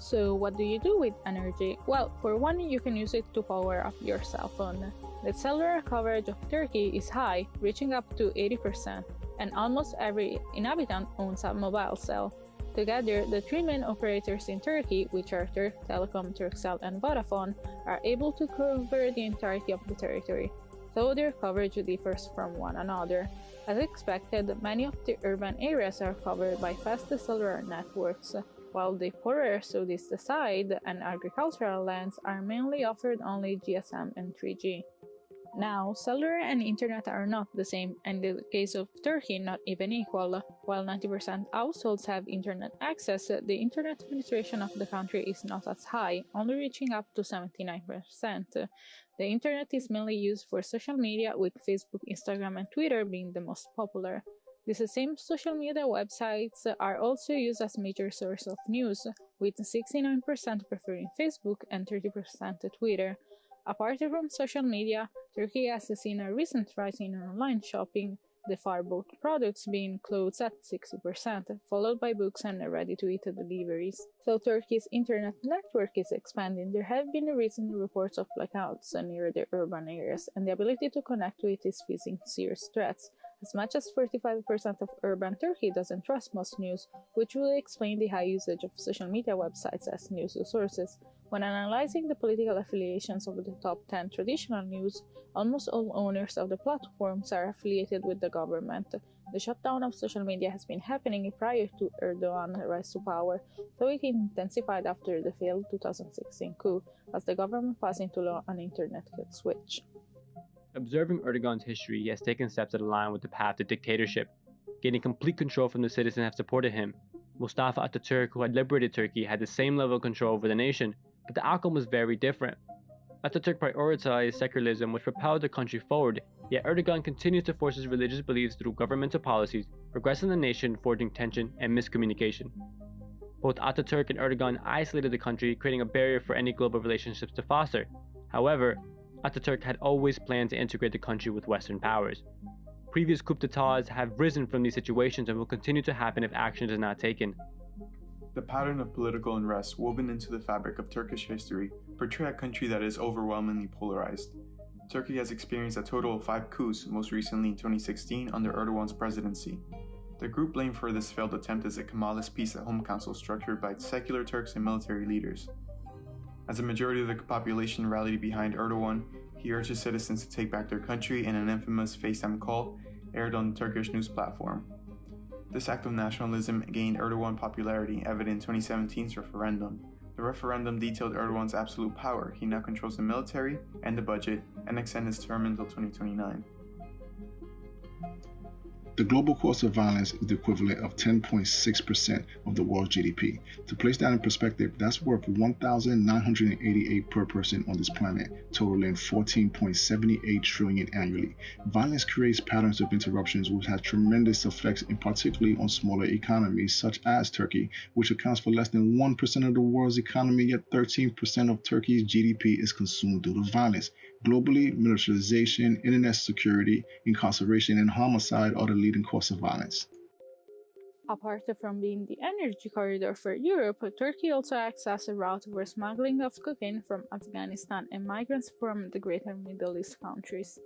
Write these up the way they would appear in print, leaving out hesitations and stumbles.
So what do you do with energy? Well, for one, you can use it to power up your cell phone. The cellular coverage of Turkey is high, reaching up to 80%, and almost every inhabitant owns a mobile cell. Together, the three main operators in Turkey, which are Turk Telecom, Turkcell, and Vodafone, are able to cover the entirety of the territory, though their coverage differs from one another. As expected, many of the urban areas are covered by fast cellular networks, while the poorer southeast side and agricultural lands are mainly offered only GSM and 3G. Now, cellular and internet are not the same, and in the case of Turkey, not even equal. While 90% households have internet access, the internet penetration of the country is not as high, only reaching up to 79%. The internet is mainly used for social media, with Facebook, Instagram, and Twitter being the most popular. These same social media websites are also used as major source of news, with 69% preferring Facebook and 30% Twitter. Apart from social media, Turkey has seen a recent rise in online shopping, the far both products being clothes at 60%, followed by books and ready-to-eat deliveries. Though Turkey's internet network is expanding, there have been recent reports of blackouts near the urban areas, and the ability to connect to it is facing serious threats. As much as 45% of urban Turkey doesn't trust most news, which will explain the high usage of social media websites as news sources. When analyzing the political affiliations of the top 10 traditional news, almost all owners of the platforms are affiliated with the government. The shutdown of social media has been happening prior to Erdogan's rise to power, though it intensified after the failed 2016 coup, as the government passed into law an internet kill switch. Observing Erdogan's history, he has taken steps that align with the path to dictatorship. Gaining complete control from the citizens have supported him. Mustafa Ataturk, who had liberated Turkey, had the same level of control over the nation, but the outcome was very different. Ataturk prioritized secularism, which propelled the country forward, yet Erdogan continues to force his religious beliefs through governmental policies, progressing the nation, forging tension and miscommunication. Both Ataturk and Erdogan isolated the country, creating a barrier for any global relationships to foster. However, Ataturk had always planned to integrate the country with Western powers. Previous coups d'etats have risen from these situations and will continue to happen if action is not taken. The pattern of political unrest woven into the fabric of Turkish history portray a country that is overwhelmingly polarized. Turkey has experienced a total of 5 coups, most recently in 2016 under Erdogan's presidency. The group blamed for this failed attempt is a Kemalist peace at home council structured by secular Turks and military leaders. As a majority of the population rallied behind Erdogan, he urged his citizens to take back their country in an infamous FaceTime call aired on the Turkish news platform. This act of nationalism gained Erdogan popularity, evident in 2017's referendum. The referendum detailed Erdogan's absolute power. He now controls the military and the budget and extends his term until 2029. The global cost of violence is the equivalent of 10.6% of the world's GDP. To place that in perspective, that's worth $1,988 per person on this planet, totaling $14.78 trillion annually. Violence creates patterns of interruptions which have tremendous effects, in particularly on smaller economies such as Turkey, which accounts for less than 1% of the world's economy, yet 13% of Turkey's GDP is consumed due to violence. Globally, militarization, internet security, incarceration, and homicide are the leading cause of violence. Apart from being the energy corridor for Europe, Turkey also acts as a route for smuggling of cocaine from Afghanistan and migrants from the greater Middle East countries.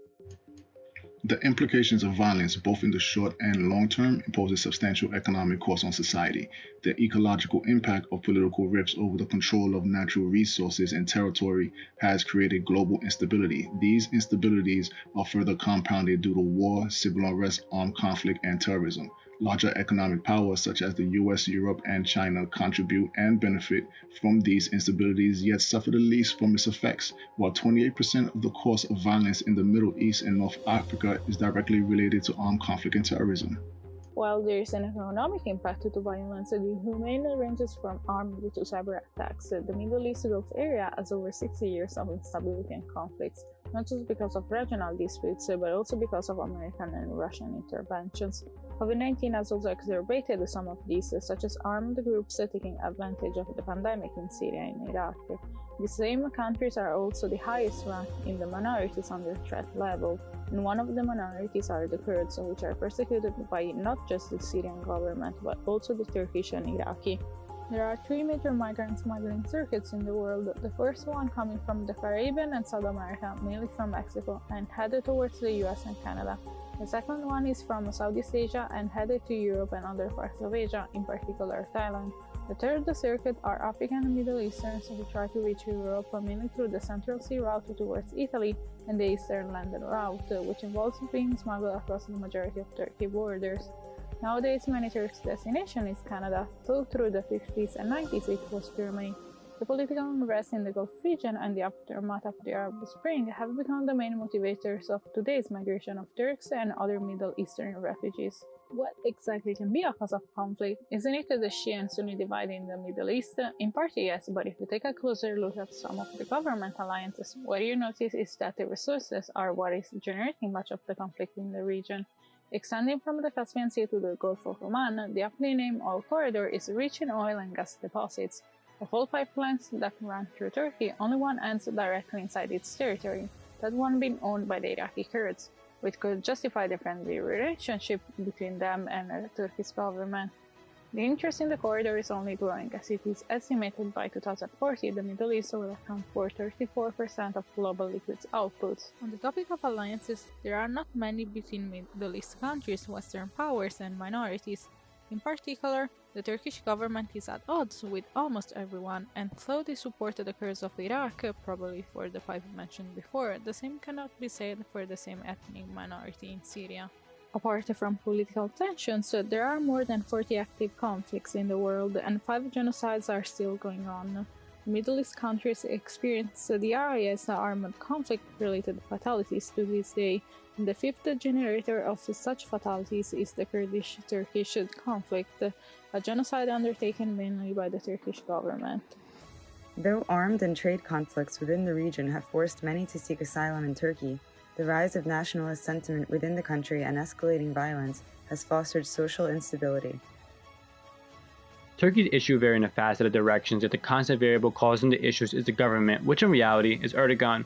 The implications of violence, both in the short and long term, impose a substantial economic cost on society. The ecological impact of political rifts over the control of natural resources and territory has created global instability. These instabilities are further compounded due to war, civil unrest, armed conflict, and terrorism. Larger economic powers such as the US, Europe, and China contribute and benefit from these instabilities, yet suffer the least from its effects, while 28% of the cost of violence in the Middle East and North Africa is directly related to armed conflict and terrorism. While there is an economic impact to violence, the humane ranges from armed to cyber attacks. The Middle East Gulf area has over 60 years of instability and conflicts, not just because of regional disputes, but also because of American and Russian interventions. COVID-19 has also exacerbated some of these, such as armed groups taking advantage of the pandemic in Syria and Iraq. The same countries are also the highest ranked in the minorities under threat level, and one of the minorities are the Kurds, which are persecuted by not just the Syrian government, but also the Turkish and Iraqi. There are three major migrant smuggling circuits in the world, the first one coming from the Caribbean and South America, mainly from Mexico, and headed towards the US and Canada. The second one is from Southeast Asia and headed to Europe and other parts of Asia, in particular Thailand. The third circuit are African and Middle Easterns who try to reach Europe, mainly through the Central Sea route towards Italy, and the Eastern Land route, which involves being smuggled across the majority of Turkey borders. Nowadays, many Turks' destination is Canada, though through the 50s and 90s it was Germany. The political unrest in the Gulf region and the aftermath of the Arab Spring have become the main motivators of today's migration of Turks and other Middle Eastern refugees. What exactly can be a cause of conflict? Isn't it the Shia and Sunni divide in the Middle East? In part, yes, but if we take a closer look at some of the government alliances, what you notice is that the resources are what is generating much of the conflict in the region. Extending from the Caspian Sea to the Gulf of Oman, the aptly named Oil Corridor is rich in oil and gas deposits. Of all pipelines that run through Turkey, only one ends directly inside its territory, that one being owned by the Iraqi Kurds, which could justify the friendly relationship between them and the Turkish government. The interest in the corridor is only growing, as it is estimated by 2040 the Middle East will account for 34% of global liquids outputs. On the topic of alliances, there are not many between Middle East countries, Western powers, and minorities. In particular, the Turkish government is at odds with almost everyone, and though they support the Kurds of Iraq, probably for the pipe mentioned before, the same cannot be said for the same ethnic minority in Syria. Apart from political tensions, there are more than 40 active conflicts in the world, and 5 genocides are still going on. Middle East countries experience the RIS armed conflict-related fatalities to this day, and the fifth generator of such fatalities is the Kurdish-Turkish conflict, a genocide undertaken mainly by the Turkish government. Though armed and trade conflicts within the region have forced many to seek asylum in Turkey, the rise of nationalist sentiment within the country and escalating violence has fostered social instability. Turkey's issue vary in a faceted directions, yet the constant variable causing the issues is the government, which in reality is Erdogan.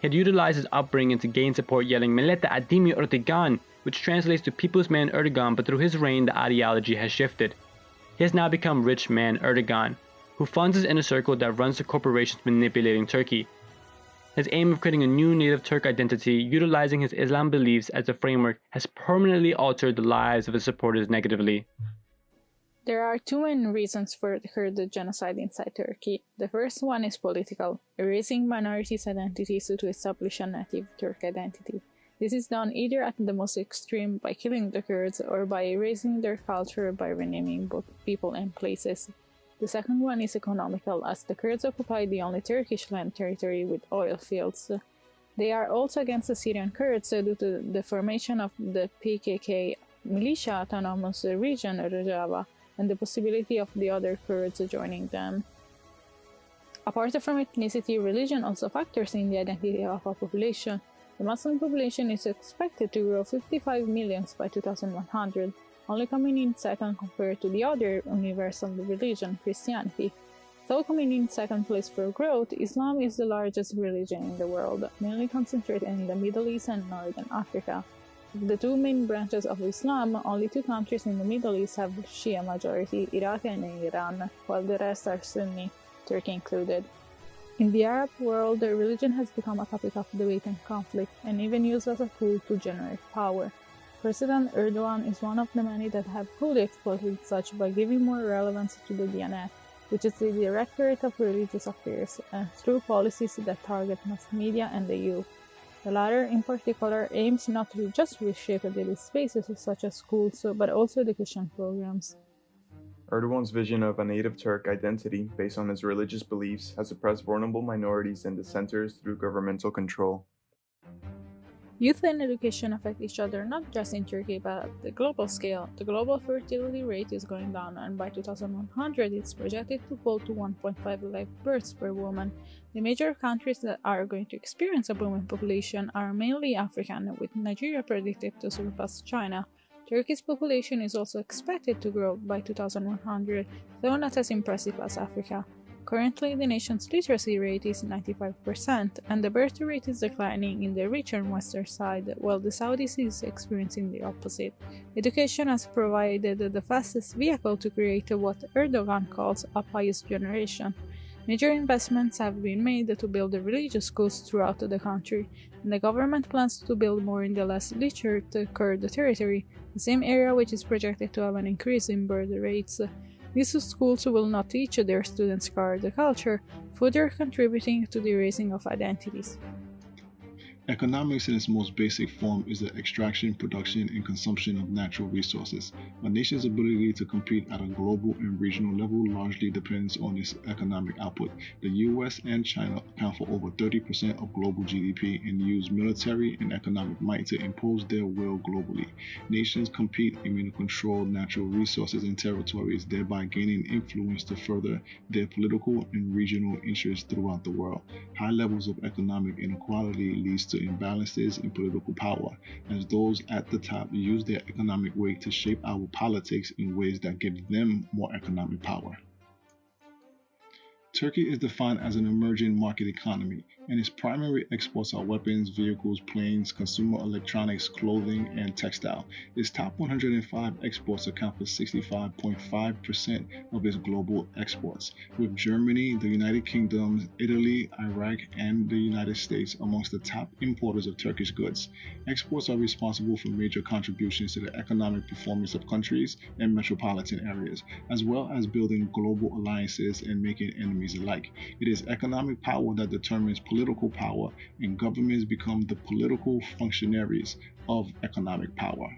He had utilized his upbringing to gain support, yelling Millete Adimi Erdogan, which translates to People's Man Erdogan, but through his reign the ideology has shifted. He has now become Rich Man Erdogan, who funds his inner circle that runs the corporations manipulating Turkey. His aim of creating a new native Turk identity, utilizing his Islam beliefs as a framework, has permanently altered the lives of his supporters negatively. There are 2 main reasons for the Kurd genocide inside Turkey. The first one is political, erasing minorities' identities to establish a native Turk identity. This is done either at the most extreme by killing the Kurds or by erasing their culture by renaming both people and places. The second one is economical, as the Kurds occupy the only Turkish land territory with oil fields. They are also against the Syrian Kurds due to the formation of the PKK militia autonomous region Rojava, and the possibility of the other Kurds joining them. Apart from ethnicity, religion also factors in the identity of a population. The Muslim population is expected to grow 55 million by 2100, only coming in second compared to the other universal religion, Christianity. Though coming in second place for growth, Islam is the largest religion in the world, mainly concentrated in the Middle East and Northern Africa. Of the 2 main branches of Islam, only 2 countries in the Middle East have Shia majority, Iraq and Iran, while the rest are Sunni, Turkey included. In the Arab world, religion has become a topic of debate and conflict, and even used as a tool to generate power. President Erdogan is one of the many that have fully exploited such by giving more relevance to the Diyanet, which is the Directorate of Religious Affairs, through policies that target mass media and the youth. The latter, in particular, aims not to just reshape daily spaces such as schools, but also education programs. Erdogan's vision of a native Turk identity based on his religious beliefs has suppressed vulnerable minorities and dissenters through governmental control. Youth and education affect each other not just in Turkey but at the global scale. The global fertility rate is going down, and by 2100 it's projected to fall to 1.5 live births per woman. The major countries that are going to experience a booming population are mainly African, with Nigeria predicted to surpass China. Turkey's population is also expected to grow by 2100, though not as impressive as Africa. Currently, the nation's literacy rate is 95%, and the birth rate is declining in the richer and western side, while the southeast is experiencing the opposite. Education has provided the fastest vehicle to create what Erdogan calls a pious generation. Major investments have been made to build religious schools throughout the country, and the government plans to build more in the less literate Kurd territory, the same area which is projected to have an increase in birth rates. These schools will not teach their students Kurd culture, further contributing to the erasing of identities. Economics in its most basic form is the extraction, production, and consumption of natural resources. A nation's ability to compete at a global and regional level largely depends on its economic output. The US and China account for over 30% of global GDP and use military and economic might to impose their will globally. Nations compete aiming to control natural resources and territories, thereby gaining influence to further their political and regional interests throughout the world. High levels of economic inequality leads to imbalances in political power, as those at the top use their economic weight to shape our politics in ways that give them more economic power. Turkey is defined as an emerging market economy, and its primary exports are weapons, vehicles, planes, consumer electronics, clothing, and textile. Its top 105 exports account for 65.5% of its global exports, with Germany, the United Kingdom, Italy, Iraq, and the United States amongst the top importers of Turkish goods. Exports are responsible for major contributions to the economic performance of countries and metropolitan areas, as well as building global alliances and making enemies alike. It is economic power that determines political power, and governments become the political functionaries of economic power.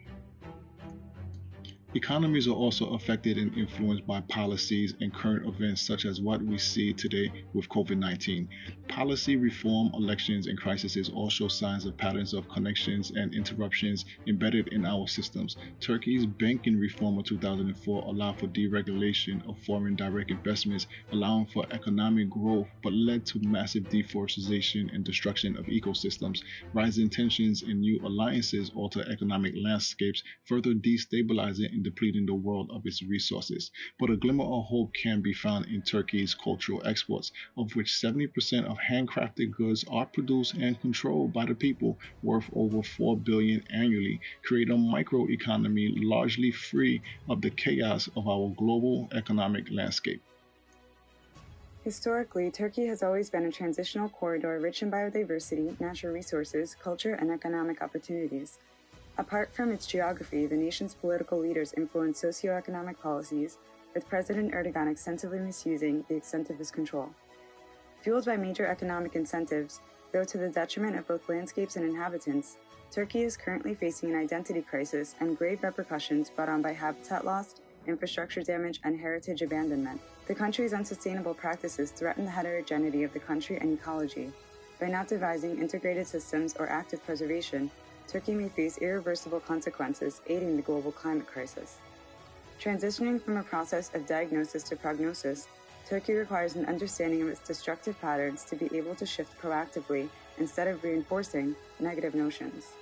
Economies are also affected and influenced by policies and current events such as what we see today with COVID-19. Policy reform, elections, and crises all show signs of patterns of connections and interruptions embedded in our systems. Turkey's banking reform of 2004 allowed for deregulation of foreign direct investments, allowing for economic growth, but led to massive deforestation and destruction of ecosystems. Rising tensions and new alliances alter economic landscapes, further destabilizing and depleting the world of its resources. But a glimmer of hope can be found in Turkey's cultural exports, of which 70% of handcrafted goods are produced and controlled by the people, worth over $4 billion annually, create a microeconomy largely free of the chaos of our global economic landscape. Historically, Turkey has always been a transitional corridor rich in biodiversity, natural resources, culture, and economic opportunities. Apart from its geography, the nation's political leaders influence socio-economic policies, with President Erdogan extensively misusing the extent of his control. Fueled by major economic incentives, though to the detriment of both landscapes and inhabitants, Turkey is currently facing an identity crisis and grave repercussions brought on by habitat loss, infrastructure damage, and heritage abandonment. The country's unsustainable practices threaten the heterogeneity of the country and ecology. By not devising integrated systems or active preservation, Turkey may face irreversible consequences, aiding the global climate crisis. Transitioning from a process of diagnosis to prognosis, Turkey requires an understanding of its destructive patterns to be able to shift proactively instead of reinforcing negative notions.